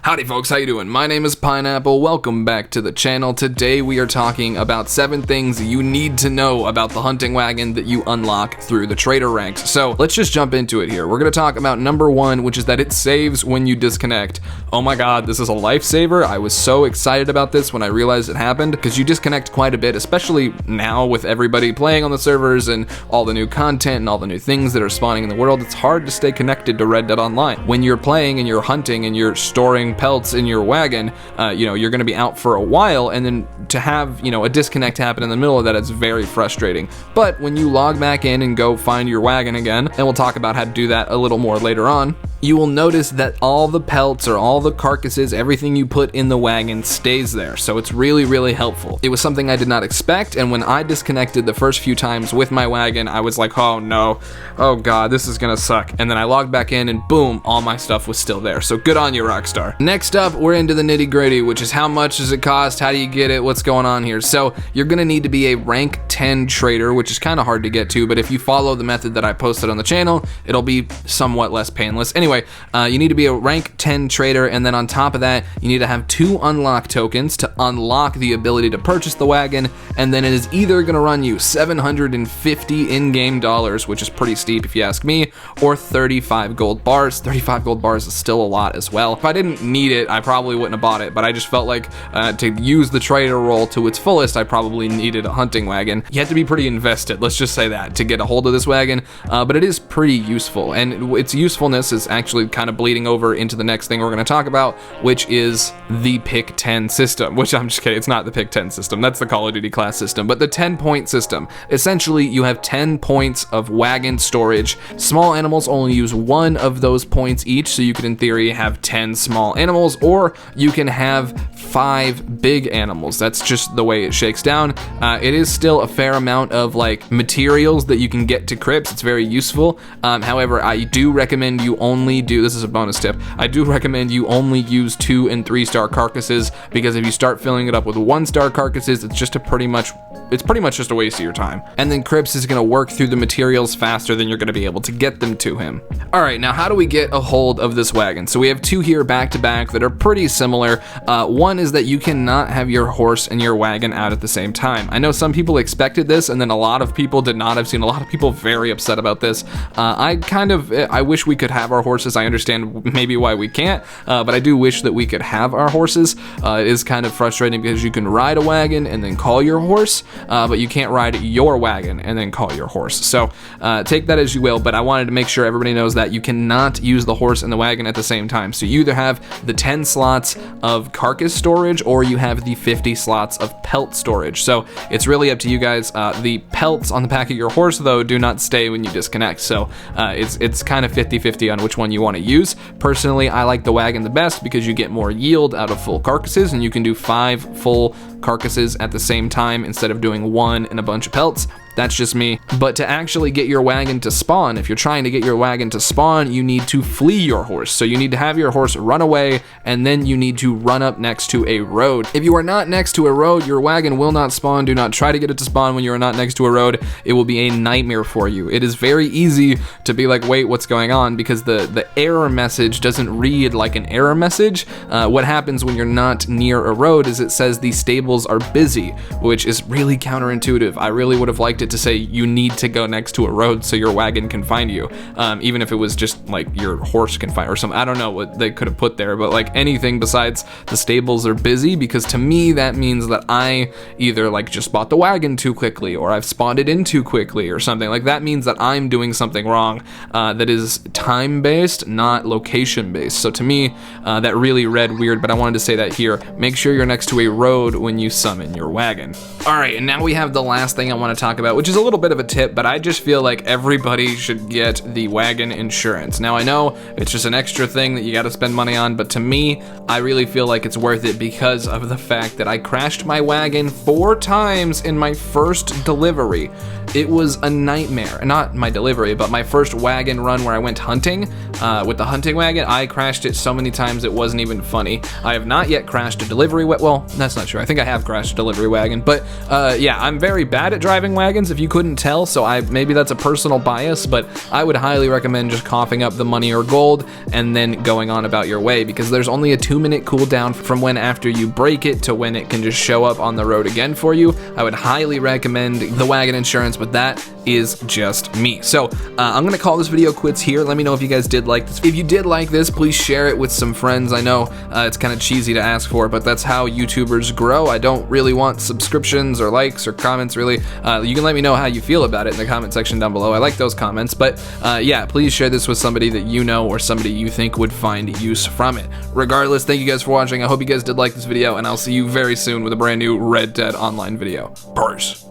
Howdy folks, how you doing? My name is Pineapple. Welcome back to the channel. Today we are talking about 7 things you need to know about the hunting wagon that you unlock through the trader ranks. So let's just jump into it here. We're going to talk about number 1, which is that it saves when you disconnect. Oh my god, this is a lifesaver. I was so excited about this when I realized it happened because you disconnect quite a bit, especially now with everybody playing on the servers and all the new content and all the new things that are spawning in the world. It's hard to stay connected to Red Dead Online. When you're playing and you're hunting and you're storing pelts in your wagon, you're going to be out for a while, and then to have, a disconnect happen in the middle of that is very frustrating. But when you log back in and go find your wagon again, and we'll talk about how to do that a little more later on, you will notice that all the pelts or all the carcasses, everything you put in the wagon stays there. So it's really, really helpful. It was something I did not expect, and when I disconnected the first few times with my wagon, I was like, oh no, oh god, this is gonna suck. And then I logged back in and boom, all my stuff was still there. So good on you, Rockstar. Next up, we're into the nitty gritty, which is how much does it cost? How do you get it? What's going on here? So you're gonna need to be a rank 10 trader, which is kind of hard to get to, but if you follow the method that I posted on the channel, it'll be somewhat less painless. Anyway, you need to be a rank 10 trader, and then on top of that, you need to have 2 unlock tokens to unlock the ability to purchase the wagon, and then it is either gonna run you 750 in-game dollars, which is pretty steep if you ask me, or 35 gold bars. 35 gold bars is still a lot as well. If I didn't need it, I probably wouldn't have bought it, but I just felt like to use the trader role to its fullest, I probably needed a hunting wagon. You have to be pretty invested, let's just say that, to get a hold of this wagon, but it is pretty useful, and its usefulness is actually kind of bleeding over into the next thing we're going to talk about, which is the pick 10 system, which I'm just kidding, it's not the pick 10 system, that's the Call of Duty class system, but the 10-point system. Essentially, you have 10 points of wagon storage. Small animals only use 1 of those points each, so you could in theory have 10 small animals, or you can have 5 big animals. That's just the way it shakes down. It is still a fair amount of like materials that you can get to crypts. It's very useful. However, I do recommend you only do, this is a bonus tip, I do recommend you only use 2 and 3 star carcasses, because if you start filling it up with 1-star carcasses, it's just pretty much just a waste of your time. And then Crips is going to work through the materials faster than you're going to be able to get them to him. All right, now how do we get a hold of this wagon? So we have 2 here back to back that are pretty similar. One is that you cannot have your horse and your wagon out at the same time. I know some people expected this, and then a lot of people did not. I've seen a lot of people very upset about this. I wish we could have our horses. I understand maybe why we can't, but I do wish that we could have our horses. It is kind of frustrating because you can ride a wagon and then call your horse, but you can't ride your wagon and then call your horse. So take that as you will, but I wanted to make sure everybody knows that you cannot use the horse and the wagon at the same time. So you either have the 10 slots of carcass storage, or you have the 50 slots of pelt storage. So it's really up to you guys. The pelts on the back of your horse, though, do not stay when you disconnect. So it's kind of 50-50 on which one you want to use. Personally, I like the wagon the best because you get more yield out of full carcasses, and you can do 5 full carcasses at the same time instead of doing 1 and a bunch of pelts. That's just me. But to actually get your wagon to spawn, if you're trying to get your wagon to spawn, you need to flee your horse. So you need to have your horse run away, and then you need to run up next to a road. If you are not next to a road, your wagon will not spawn. Do not try to get it to spawn when you are not next to a road. It will be a nightmare for you. It is very easy to be like, wait, what's going on? Because the error message doesn't read like an error message. What happens when you're not near a road is it says the stables are busy, which is really counterintuitive. I really would have liked it to say you need to go next to a road so your wagon can find you, even if it was just like your horse can find or something. I don't know what they could have put there, but like anything besides the stables are busy, because to me that means that I either like just bought the wagon too quickly, or I've spawned it in too quickly or something. Like that means that I'm doing something wrong that is time-based, not location-based. So to me that really read weird, but I wanted to say that here. Make sure you're next to a road when you summon your wagon. All right, and now we have the last thing I want to talk about, which is a little bit of a tip, but I just feel like everybody should get the wagon insurance. Now I know it's just an extra thing that you got to spend money on, but to me, I really feel like it's worth it because of the fact that I crashed my wagon 4 times in my first delivery. It was a nightmare. Not my delivery, but my first wagon run where I went hunting with the hunting wagon. I crashed it so many times it wasn't even funny. I have not yet crashed a delivery well, that's not true. I think I have crashed a delivery wagon, but yeah, I'm very bad at driving wagons. wagons, if you couldn't tell, so maybe that's a personal bias, but I would highly recommend just coughing up the money or gold and then going on about your way, because there's only a 2-minute cooldown from when after you break it to when it can just show up on the road again for you. I would highly recommend the wagon insurance, but that is just me. So I'm gonna call this video quits here. Let me know if you guys did like this. If you did like this, please share it with some friends. I know it's kind of cheesy to ask for, but that's how YouTubers grow. I don't really want subscriptions or likes or comments, really. You can let me know how you feel about it in the comment section down below. I like those comments, but yeah, please share this with somebody that you know or somebody you think would find use from it. Regardless, thank you guys for watching. I hope you guys did like this video, and I'll see you very soon with a brand new Red Dead Online video. Peace.